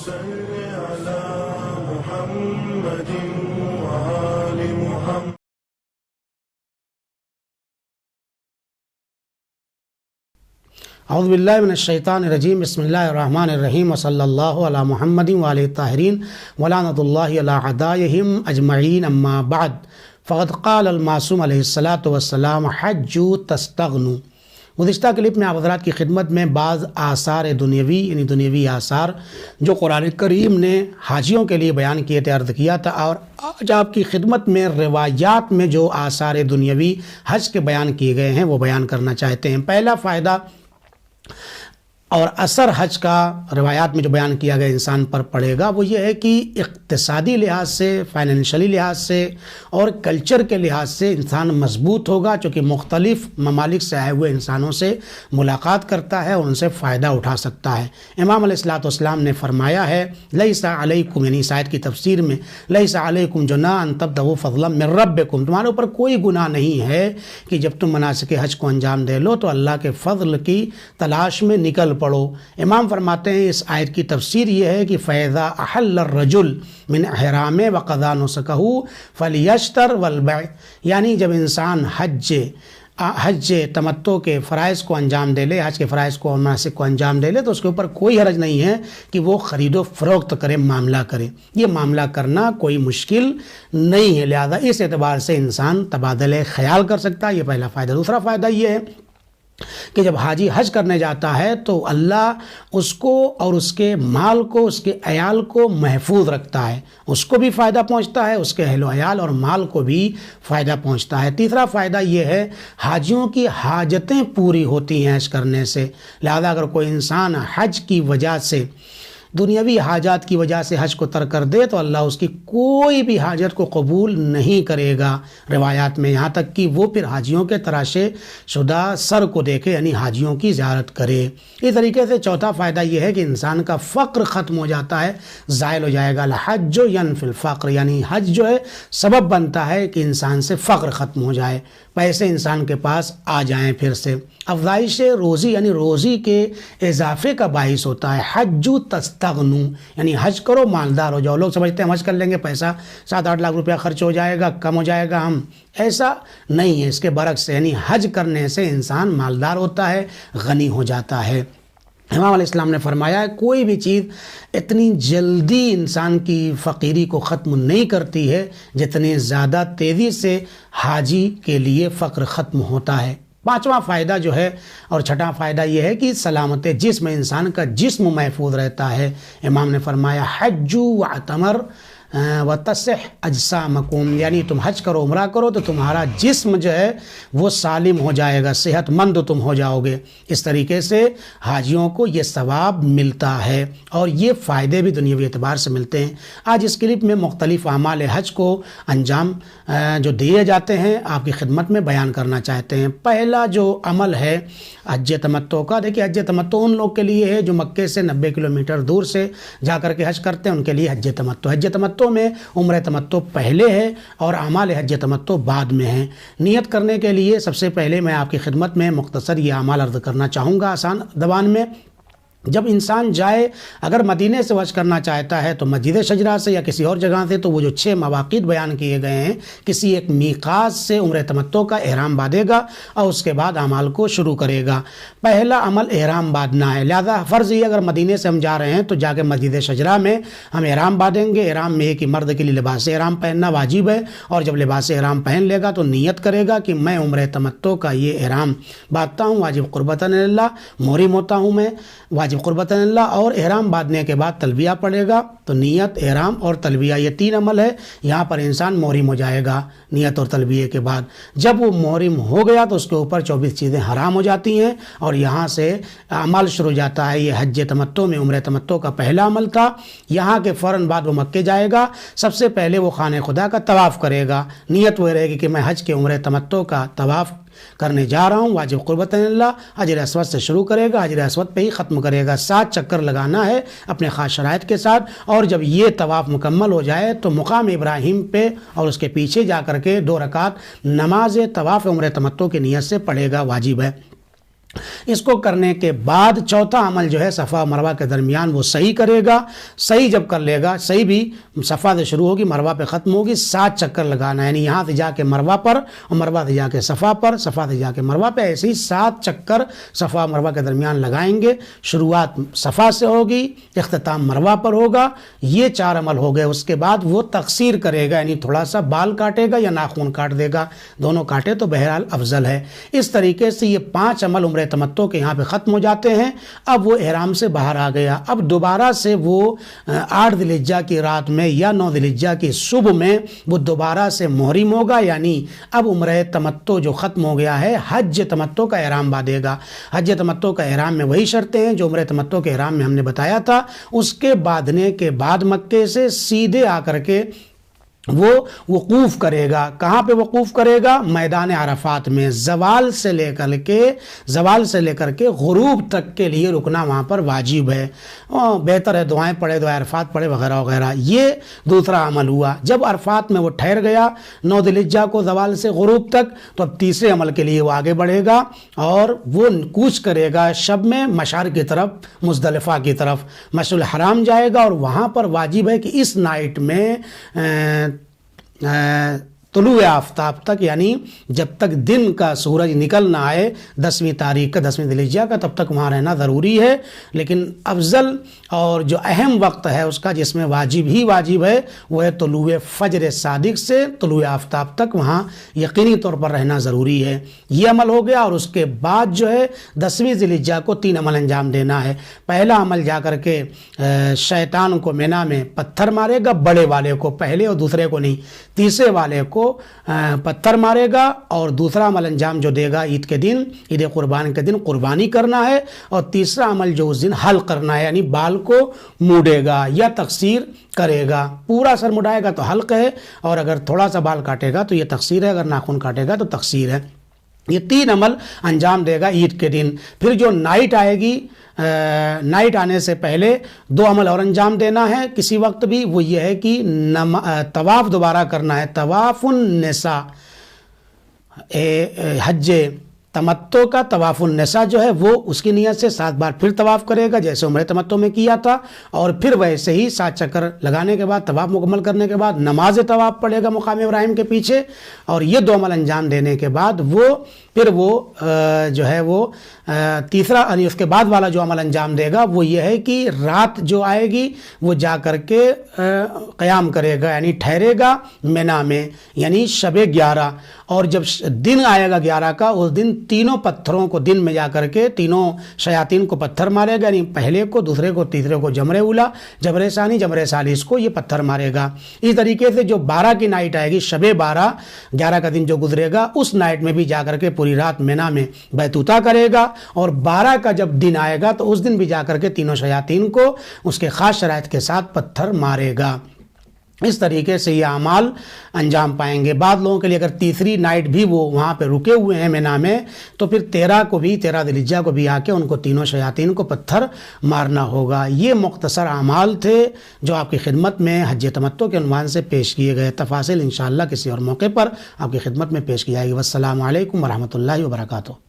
صل على محمد وآل محمد. اعوذ باللہ من الشیطان الرجیم. بسم اللہ الرحمن الرحیم. وصلی اللہ علی محمد وآلہ الطاہرین ولعنۃ اللہ علی اعدائہم اجمعین. اما بعد فقد قال المعصوم علیہ الصلاۃ والسلام حجوا تستغنوا. گزشتہ کلپ میں آپ حضرات کی خدمت میں بعض آثار دنیوی یعنی دنیوی آثار جو قرآن کریم نے حاجیوں کے لیے بیان کیے تھے عرض کیا تھا، اور آج آپ کی خدمت میں روایات میں جو آثار دنیوی حج کے بیان کیے گئے ہیں وہ بیان کرنا چاہتے ہیں. پہلا فائدہ اور اثر حج کا روایات میں جو بیان کیا گیا انسان پر پڑے گا وہ یہ ہے کہ اقتصادی لحاظ سے، فائنینشلی لحاظ سے اور کلچر کے لحاظ سے انسان مضبوط ہوگا، چونکہ مختلف ممالک سے آئے ہوئے انسانوں سے ملاقات کرتا ہے اور ان سے فائدہ اٹھا سکتا ہے. امام علیہ الصلوۃ والسلام نے فرمایا ہے لیس علیکم، یعنی اس آیت کی تفسیر میں لیس علیکم جناح ان تبتغوا فضلا من ربکم، تمہارے اوپر کوئی گناہ نہیں ہے کہ جب تم مناسک حج کو انجام دے لو تو اللہ کے فضل کی تلاش میں نکل پڑو. امام فرماتے ہیں اس آیت کی تفسیر یہ ہے کہ فَإِذَا أَحَلَّ الرَّجُلُ مِنْ إِحْرَامِهِ وَقَضَى نُسُكَهُ فَلْيَشْتَرِ وَلْيَبِعْ، یعنی جب انسان حج تمتع کے فرائض کو انجام دے لے، حج کے فرائض کو مناسک کو انجام دے لے تو اس کے اوپر کوئی حرج نہیں ہے کہ وہ خرید و فروخت کرے، معاملہ کرے. یہ معاملہ کرنا کوئی مشکل نہیں ہے، لہذا اس اعتبار سے انسان تبادلہ خیال کر سکتا ہے. یہ پہلا فائدہ. دوسرا فائدہ یہ ہے کہ جب حاجی حج کرنے جاتا ہے تو اللہ اس کو اور اس کے مال کو، اس کے عیال کو محفوظ رکھتا ہے، اس کو بھی فائدہ پہنچتا ہے، اس کے اہل و عیال اور مال کو بھی فائدہ پہنچتا ہے. تیسرا فائدہ یہ ہے حاجیوں کی حاجتیں پوری ہوتی ہیں حج کرنے سے. لہذا اگر کوئی انسان حج کی وجہ سے، دنیاوی حاجات کی وجہ سے حج کو ترک کر دے تو اللہ اس کی کوئی بھی حاجت کو قبول نہیں کرے گا. روایات میں یہاں تک کہ وہ پھر حاجیوں کے تراشے شدہ سر کو دیکھے، یعنی حاجیوں کی زیارت کرے. اس طریقے سے چوتھا فائدہ یہ ہے کہ انسان کا فقر ختم ہو جاتا ہے، زائل ہو جائے گا. الحج ینفی الفقر، یعنی حج جو ہے سبب بنتا ہے کہ انسان سے فقر ختم ہو جائے، پیسے انسان کے پاس آ جائیں پھر سے. افزائش روزی یعنی روزی کے اضافے کا باعث ہوتا ہے. حجوا تستغنوا، یعنی حج کرو مالدار ہو جاؤ. لوگ سمجھتے ہیں حج کر لیں گے پیسہ 7-8 لاکھ روپیہ خرچ ہو جائے گا، کم ہو جائے گا. ہم ایسا نہیں ہے، اس کے برعکس، یعنی حج کرنے سے انسان مالدار ہوتا ہے، غنی ہو جاتا ہے. امام علیہ السلام نے فرمایا ہے کوئی بھی چیز اتنی جلدی انسان کی فقیری کو ختم نہیں کرتی ہے جتنی زیادہ تیزی سے حاجی کے لیے فقر ختم ہوتا ہے. پانچواں فائدہ جو ہے اور چھٹا فائدہ یہ ہے کہ سلامت جسم، انسان کا جسم محفوظ رہتا ہے. امام نے فرمایا حجوا واعتمر وتصح اجسامکم، یعنی تم حج کرو، عمرہ کرو تو تمہارا جسم جو ہے وہ سالم ہو جائے گا، صحت مند تم ہو جاؤ گے. اس طریقے سے حاجیوں کو یہ ثواب ملتا ہے اور یہ فائدے بھی دنیاوی اعتبار سے ملتے ہیں. آج اس کلپ میں مختلف اعمال حج کو انجام جو دیے جاتے ہیں آپ کی خدمت میں بیان کرنا چاہتے ہیں. پہلا جو عمل ہے حج تمتع کا، دیکھیے حج تمتع ان لوگ کے لیے ہے جو مکے سے 90 کلومیٹر دور سے جا کر کے حج کرتے ہیں، ان کے لیے حج تمتع. حج تمتع میں عمرہ تمتع پہلے ہے اور اعمال حج تمتع بعد میں ہیں. نیت کرنے کے لیے سب سے پہلے میں آپ کی خدمت میں مختصر یہ اعمال عرض کرنا چاہوں گا آسان زبان میں. جب انسان جائے، اگر مدینے سے حج کرنا چاہتا ہے تو مسجد شجرہ سے یا کسی اور جگہ سے، تو وہ جو 6 مواقیت بیان کیے گئے ہیں کسی ایک میقات سے عمرہ تمتع کا احرام باندھے گا اور اس کے بعد اعمال کو شروع کرے گا. پہلا عمل احرام باندھنا ہے. لہذا فرض یہ اگر مدینے سے ہم جا رہے ہیں تو جا کے مسجد شجرہ میں ہم احرام باندھیں گے. احرام میں کہ مرد کے لیے لباس احرام پہننا واجب ہے، اور جب لباس احرام پہن لے گا تو نیت کرے گا کہ میں عمرہ تمتع کا یہ احرام باندھتا ہوں، واجب قربتاً اللہ، محرم ہوتا ہوں میں واجب قربتاً اللہ. اور احرام باندھنے کے بعد تلبیہ پڑھے گا. تو نیت، احرام اور تلبیہ یہ 3 عمل ہے. یہاں پر انسان محرم ہو جائے گا نیت اور تلبیہ کے بعد. جب وہ محرم ہو گیا تو اس کے اوپر 24 چیزیں حرام ہو جاتی ہیں اور یہاں سے عمل شروع ہو جاتا ہے. یہ حج تمتع میں عمرہ تمتع کا پہلا عمل تھا. یہاں کے فوراً بعد وہ مکے جائے گا. سب سے پہلے وہ خانہ خدا کا طواف کرے گا. نیت وہ رہے گی کہ میں حج کے عمرہ تمتع کا طواف کرنے جا رہا ہوں، واجب قربتاً اللہ. حجر اسود سے شروع کرے گا، حجر اسود پہ ہی ختم کرے گا. 7 چکر لگانا ہے اپنے خاص شرائط کے ساتھ. اور جب یہ طواف مکمل ہو جائے تو مقام ابراہیم پہ اور اس کے پیچھے جا کر کے 2 رکعت نماز طواف عمرہ تمتع کی نیت سے پڑھے گا، واجب ہے. اس کو کرنے کے بعد چوتھا عمل جو ہے صفا و مروہ کے درمیان وہ صحیح کرے گا. صحیح جب کر لے گا، صحیح بھی صفا سے شروع ہوگی، مروہ پہ ختم ہوگی، 7 چکر لگانا، یعنی یہاں سے جا کے مروہ پر اور مروہ سے جا کے صفا پر، صفا سے جا کے مروہ پہ، ایسے ہی 7 چکر صفا و مروہ کے درمیان لگائیں گے. شروعات صفا سے ہوگی، اختتام مروہ پر ہوگا. یہ 4 عمل ہو گئے. اس کے بعد وہ تقصیر کرے گا، یعنی تھوڑا سا بال کاٹے گا یا ناخن کاٹ دے گا، دونوں کاٹے تو بہرحال افضل ہے. اس طریقے سے یہ 5 عمل عمرہ تمتع کے یہاں پہ ختم ہو جاتے ہیں. اب وہ احرام سے باہر آ گیا. اب دوبارہ سے وہ 8 ذی الحجہ کی رات میں یا 9 ذی الحجہ کی صبح میں وہ دوبارہ سے محرم ہوگا، یعنی اب عمرہ تمتع جو ختم ہو گیا ہے، حج تمتع کا احرام باندھے گا. حج تمتع کا احرام میں وہی شرطیں ہیں جو عمرہ تمتع کے احرام میں ہم نے بتایا تھا. اس کے باندھنے کے بعد مکے سے سیدھے آ کر کے وہ وقوف کرے گا. کہاں پہ وقوف کرے گا؟ میدان عرفات میں. زوال سے لے کر کے غروب تک کے لیے رکنا وہاں پر واجب ہے. بہتر ہے دعائیں پڑھے، دعائیں عرفات پڑھے وغیرہ وغیرہ. یہ دوسرا عمل ہوا. جب عرفات میں وہ ٹھہر گیا 9 ذی الحجہ کو زوال سے غروب تک، تو اب تیسرے عمل کے لیے وہ آگے بڑھے گا اور وہ کوچ کرے گا شب میں مشعر کی طرف، مزدلفہ کی طرف. مشعر الحرام جائے گا اور وہاں پر واجب ہے کہ اس نائٹ میں طلوع آفتاب تک، یعنی جب تک دن کا سورج نکل نہ آئے 10ویں تاریخ کا، 10ویں ذی الحجہ کا، تب تک وہاں رہنا ضروری ہے. لیکن افضل اور جو اہم وقت ہے اس کا، جس میں واجب ہی واجب ہے، وہ ہے طلوع فجر صادق سے طلوع آفتاب تک وہاں یقینی طور پر رہنا ضروری ہے. یہ عمل ہو گیا. اور اس کے بعد جو ہے 10ویں ذی الحجہ کو 3 عمل انجام دینا ہے. پہلا عمل جا کر کے شیطان کو مینا میں پتھر مارے گا، بڑے والے کو، پہلے اور دوسرے کو نہیں، تیسرے والے کو پتھر مارے گا. اور دوسرا عمل انجام جو دے گا عید کے دن، عید قربان کے دن قربانی کرنا ہے. اور تیسرا عمل جو اس دن حلق کرنا ہے، یعنی بال کو موڑے گا یا تقصیر کرے گا. پورا سر مڈائے گا تو حلق ہے، اور اگر تھوڑا سا بال کاٹے گا تو یہ تقصیر ہے، اگر ناخن کاٹے گا تو تقصیر ہے. یہ 3 عمل انجام دے گا عید کے دن. پھر جو نائٹ آئے گی، نائٹ آنے سے پہلے 2 عمل اور انجام دینا ہے کسی وقت بھی. وہ یہ ہے کہ طواف دوبارہ کرنا ہے. طواف النساء، حج تمتع کا طواف النساء جو ہے وہ اس کی نیت سے 7 بار پھر طواف کرے گا، جیسے عمرہ تمتع میں کیا تھا. اور پھر ویسے ہی 7 چکر لگانے کے بعد، طواف مکمل کرنے کے بعد نماز طواف پڑھے گا مقام ابراہیم کے پیچھے. اور یہ 2 عمل انجام دینے کے بعد پھر وہ جو ہے وہ تیسرا، یعنی اس کے بعد والا جو عمل انجام دے گا وہ یہ ہے کہ رات جو آئے گی وہ جا کر کے قیام کرے گا، یعنی ٹھہرے گا مینا میں، یعنی شب 11. اور جب دن آئے گا 11 کا، اس دن تینوں پتھروں کو دن میں جا کر کے تینوں شیاطین کو پتھر مارے گا، یعنی پہلے کو، دوسرے کو، تیسرے کو جمرے اولا، جمرے ثانی، جمرے ثالث کو یہ پتھر مارے گا. اس طریقے سے جو 12 کی نائٹ آئے گی، شب 12، 11 کا دن جو گزرے گا، اس نائٹ میں بھی جا کر کے پوری رات مینا میں بیتوتا کرے گا. اور 12 کا جب دن آئے گا تو اس دن بھی جا کر کے تینوں شیاطین کو اس کے خاص شرائط کے ساتھ پتھر مارے گا. اس طریقے سے یہ اعمال انجام پائیں گے. بعض لوگوں کے لیے اگر تیسری نائٹ بھی وہ وہاں پہ رکے ہوئے ہیں مینا میں، تو پھر 13 ذی الحجہ کو بھی آ کے ان کو تینوں شیاطین کو پتھر مارنا ہوگا. یہ مختصر اعمال تھے جو آپ کی خدمت میں حج تمتع کے عنوان سے پیش کیے گئے. تفاصیل انشاءاللہ کسی اور موقع پر آپ کی خدمت میں پیش کی جائے گی. والسلام علیکم ورحمۃ اللہ وبرکاتہ.